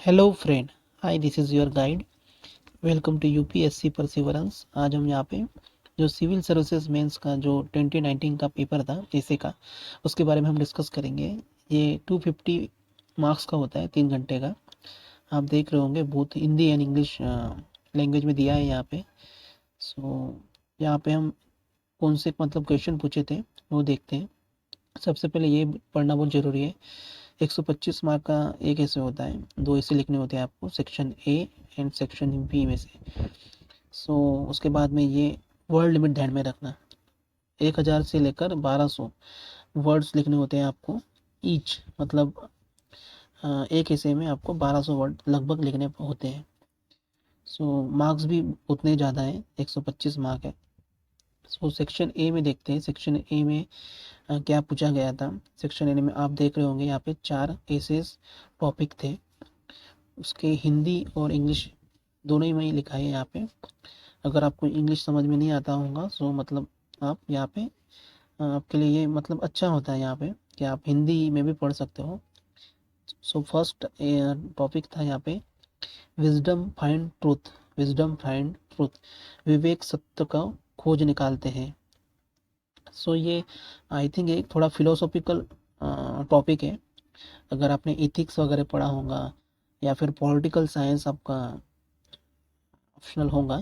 Hello friend, hi this is your guide. Welcome to UPSC perseverance. आज हम यहाँ पे जो सिविल सर्विसेज मेंस का जो 2019 का पेपर था जैसे का, उसके बारे में हम डिस्कस करेंगे। ये 250 मार्क्स का होता है, 3 घंटे का। आप देख रहे होंगे बहुत हिंदी एंड इंग्लिश लैंग्वेज में दिया है यहाँ पे। सो यहाँ पे हम कौन से मतलब क्वेश्चन पूछे थे वो देखते हैं। सबसे पहले ये पढ़ना बहुत ज़रूरी है। 125 मार्क का एक ऐसे होता है, दो ऐसे लिखने होते हैं आपको, section A and section B में से। उसके बाद में ये वर्ड लिमिट ध्यान में रखना। 1000 से लेकर 1200 वर्ड्स लिखने होते हैं आपको ईच, मतलब एक ऐसे में आपको 1200 वर्ड लगभग लिखने होते हैं। मार्क्स भी उतने ज़्यादा हैं, 125 मार्क है। सेक्शन ए में देखते हैं। सेक्शन ए में क्या पूछा गया था। सेक्शन ए में आप देख रहे होंगे यहाँ पे 4 ऐसे टॉपिक थे। उसके हिंदी और इंग्लिश दोनों ही में ही लिखा है यहाँ पे। अगर आपको इंग्लिश समझ में नहीं आता होगा मतलब आप यहाँ पे आपके लिए ये मतलब अच्छा होता है यहाँ पे कि आप हिंदी में भी पढ़ सकते हो। फर्स्ट टॉपिक था यहाँ पे, wisdom find truth. Wisdom find truth, विवेक सत्य का खोज निकालते हैं। ये आई थिंक एक थोड़ा फिलोसॉफिकल टॉपिक है। अगर आपने इथिक्स वगैरह पढ़ा होगा या फिर पॉलिटिकल साइंस आपका ऑप्शनल होगा,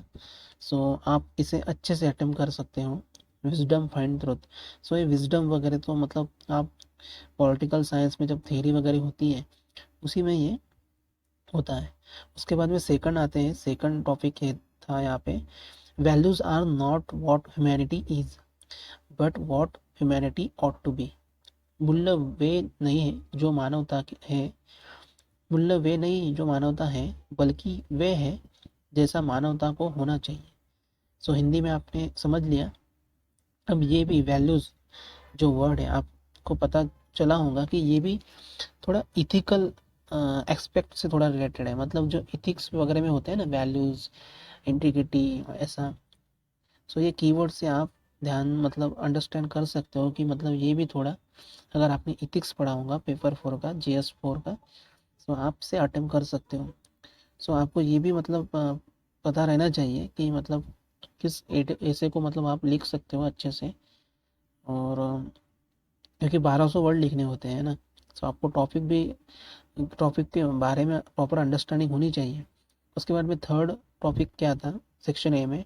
आप इसे अच्छे से अटेम्प्ट कर सकते हो। Wisdom find truth. ये विजडम वगैरह तो मतलब आप पॉलिटिकल साइंस में जब थ्योरी वगैरह होती है उसी में ये होता है। उसके बाद में सेकंड आते हैं। सेकंड टॉपिक ये था यहाँ पे, values are not what humanity is but what humanity ought to be. मूल्य वे नहीं है जो मानवता है, मूल्य वे नहीं जो मानवता है, बल्कि वे है जैसा मानवता को होना चाहिए। हिंदी में आपने समझ लिया। अब ये भी वैल्यूज जो वर्ड है आपको पता चला होगा कि ये भी थोड़ा इथिकल एक्सपेक्ट से थोड़ा रिलेटेड है। मतलब जो इथिक्स वगैरह में होते हैं ना, वैल्यूज, इंटीग्रिटी, ऐसा। ये कीवर्ड से आप ध्यान मतलब अंडरस्टैंड कर सकते हो कि मतलब ये भी थोड़ा, अगर आपने इथिक्स पढ़ा होगा पेपर 4 का, GS 4 का, आप से अटेम्प्ट कर सकते हो। आपको ये भी मतलब पता रहना चाहिए कि मतलब किस ऐसे को मतलब आप लिख सकते हो अच्छे से। और क्योंकि 1200 वर्ड लिखने होते हैं ना, आपको टॉपिक के बारे में प्रॉपर अंडरस्टैंडिंग होनी चाहिए। उसके बाद में थर्ड टॉपिक क्या था सेक्शन ए में,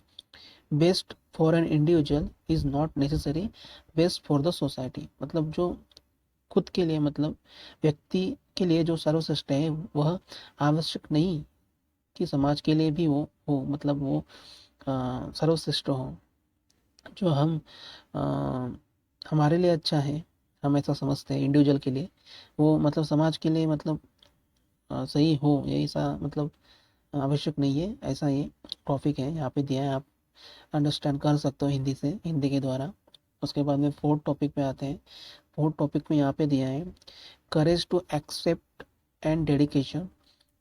best for an individual is not necessary best for the society. मतलब जो खुद के लिए मतलब व्यक्ति के लिए जो सर्वश्रेष्ठ है वह आवश्यक नहीं कि समाज के लिए भी वो हो, मतलब वो सर्वश्रेष्ठ हो। जो अ, हमारे लिए अच्छा है, हम ऐसा समझते हैं इंडिविजुअल के लिए, वो मतलब समाज के लिए मतलब सही हो, ये ऐसा मतलब आवश्यक नहीं है। ऐसा ये टॉपिक है यहाँ पे दिया है, आप अंडरस्टैंड कर सकते हो हिंदी से, हिंदी के द्वारा। उसके बाद में फोर्थ टॉपिक पे आते हैं। फोर्थ टॉपिक में यहाँ पे दिया है, courage to accept and dedication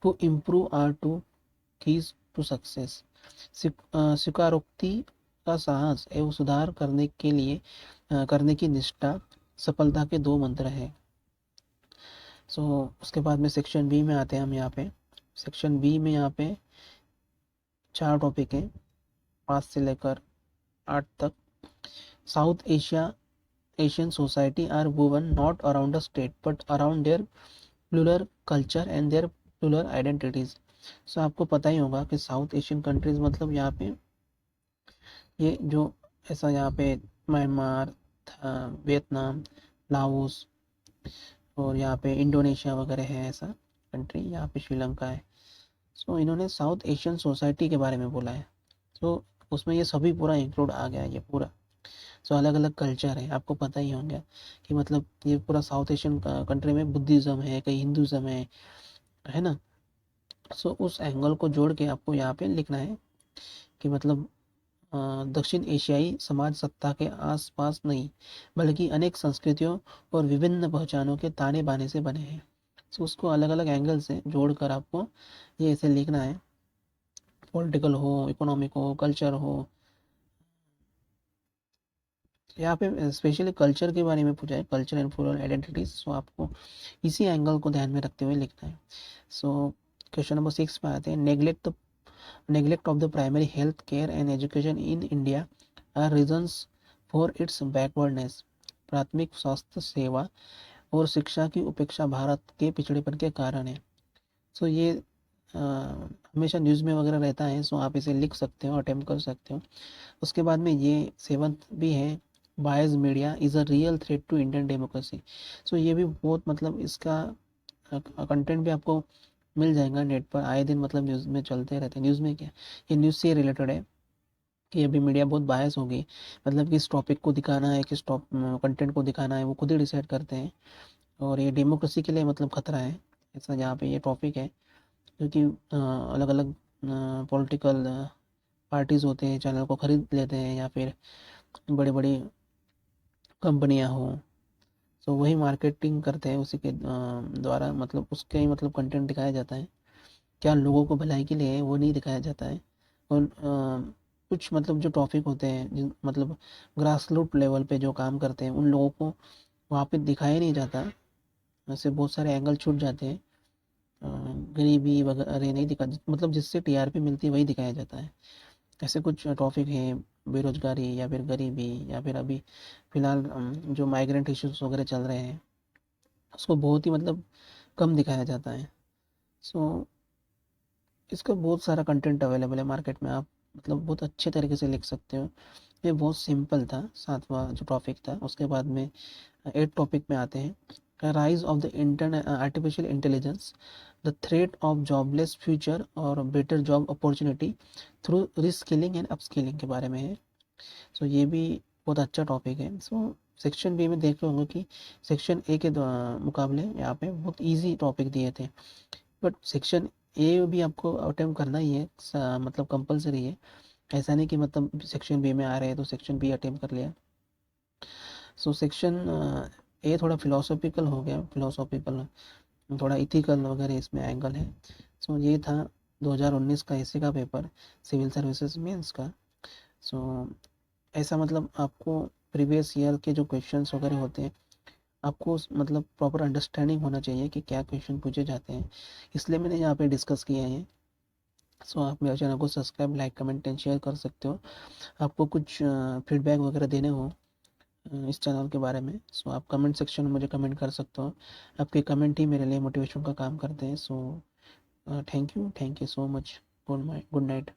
to improve are two keys to success. स्वीकारोक्ति का साहस एवं सुधार करने के लिए करने की निष्ठा सफलता के दो मंत्र हैं। उसके बाद में सेक्शन बी में आते हैं हम यहाँ पे। सेक्शन बी में यहाँ पे 4 टॉपिक हैं, 5 से लेकर 8 तक। South Asia Asian society are woven not around a state but around their plural culture and their plural identities. आपको पता ही होगा कि साउथ एशियन कंट्रीज मतलब यहाँ पे ये जो ऐसा यहाँ पे म्यांमार, वियतनाम, लाओस और यहाँ पे इंडोनेशिया वगैरह है ऐसा कंट्री, यहाँ पे श्रीलंका है। इन्होंने साउथ एशियन सोसाइटी के बारे में बोला है। उसमें ये सभी पूरा इंक्लूड आ गया है, ये पूरा। अलग अलग कल्चर है, आपको पता ही होंगे कि मतलब ये पूरा साउथ एशियन कंट्री में बुद्धिज़्म है, कहीं हिंदुज़्म है ना। उस एंगल को जोड़ के आपको यहाँ पे लिखना है कि मतलब दक्षिण एशियाई समाज सत्ता के आसपास नहीं बल्कि अनेक संस्कृतियों और विभिन्न पहचानों के ताने बाने से बने हैं। उसको अलग अलग एंगल से जोड़कर आपको ये ऐसे लिखना है। पॉलिटिकल हो, इकोनॉमिक हो, कल्चर हो। यहाँ पे स्पेशली कल्चर के बारे में पूछा है, कल्चर एंड प्लूरल आइडेंटिटीज। आपको इसी एंगल को ध्यान में रखते हुए लिखना है। क्वेश्चन नंबर 6 पे आते हैं। Neglect of the primary health care and education in India are reasons for its backwardness. प्राथमिक स्वास्थ्य सेवा और शिक्षा की उपेक्षा भारत के पिछड़ेपन के कारण है। सो ये हमेशा न्यूज़ में वगैरह रहता है, सो आप इसे लिख सकते हो, अटेम्प्ट कर सकते हो। उसके बाद में ये 7th भी है, bias media is a real threat to Indian democracy. So ये भी बहुत मतलब इसका कंटेंट भी आपको मिल जाएगा नेट पर, आए दिन मतलब न्यूज़ में चलते रहते हैं। न्यूज़ में क्या, ये न्यूज़ से रिलेटेड है कि अभी मीडिया बहुत बायस होगी, मतलब किस टॉपिक को दिखाना है, किस कंटेंट को दिखाना है वो खुद ही डिसाइड करते हैं। और ये डेमोक्रेसी के लिए मतलब खतरा है, ऐसा जहाँ पे ये टॉपिक है। क्योंकि अलग अलग पॉलिटिकल पार्टीज़ होते हैं, चैनल को खरीद लेते हैं, या फिर बड़ी बड़ी कंपनियां हों, तो वही मार्केटिंग करते हैं उसी के द्वारा, मतलब उसके ही मतलब कंटेंट दिखाया जाता है। क्या लोगों को भलाई के लिए है वो नहीं दिखाया जाता है। और कुछ मतलब जो टॉपिक होते हैं मतलब ग्रास रूट लेवल पे जो काम करते हैं उन लोगों को वहाँ पे दिखाया नहीं जाता। वैसे बहुत सारे एंगल छूट जाते हैं। गरीबी वगैरह नहीं दिखा, मतलब जिससे टीआरपी मिलती है वही दिखाया जाता है। ऐसे कुछ टॉपिक हैं, बेरोजगारी या फिर गरीबी, या फिर अभी फिलहाल जो माइग्रेंट इश्यूज वगैरह चल रहे हैं उसको बहुत ही मतलब कम दिखाया जाता है। सो इसका बहुत सारा कंटेंट अवेलेबल है मार्केट में, आप मतलब बहुत अच्छे तरीके से लिख सकते हो। ये बहुत सिंपल था 7वां जो टॉपिक था। उसके बाद में 8 टॉपिक में आते हैं। Rise of the internet artificial intelligence, the threat of jobless future और better job opportunity through reskilling and upskilling के बारे में है। सो ये भी बहुत अच्छा टॉपिक है। सो सेक्शन बी में देख रहे होंगे कि सेक्शन ए के मुकाबले यहाँ पे बहुत इजी टॉपिक दिए थे, बट सेक्शन ए भी आपको अटेम्प्ट करना ही है, मतलब कंपलसरी है। ऐसा नहीं कि मतलब सेक्शन बी में आ रहे हैं तो सेक्शन बी अटेम्प्ट कर लिया। सो सेक्शन ए थोड़ा फिलोसॉफिकल हो गया, फिलोसॉफिकल थोड़ा इथिकल वगैरह इसमें एंगल है। सो ये था 2019 का एसए का पेपर, सिविल सर्विसेज मेंस का। सो ऐसा मतलब आपको प्रीवियस ईयर के जो क्वेश्चंस वगैरह होते हैं आपको मतलब प्रॉपर अंडरस्टैंडिंग होना चाहिए कि क्या क्वेश्चन पूछे जाते हैं, इसलिए मैंने यहाँ पे डिस्कस किया है। सो आप मेरे चैनल को subscribe, like, comment and share कर सकते हो। आपको कुछ फीडबैक वगैरह देने हो इस चैनल के बारे में, सो आप कमेंट सेक्शन में मुझे कमेंट कर सकते हो। आपके कमेंट ही मेरे लिए मोटिवेशन का काम करते हैं। So thank you so much. Good night.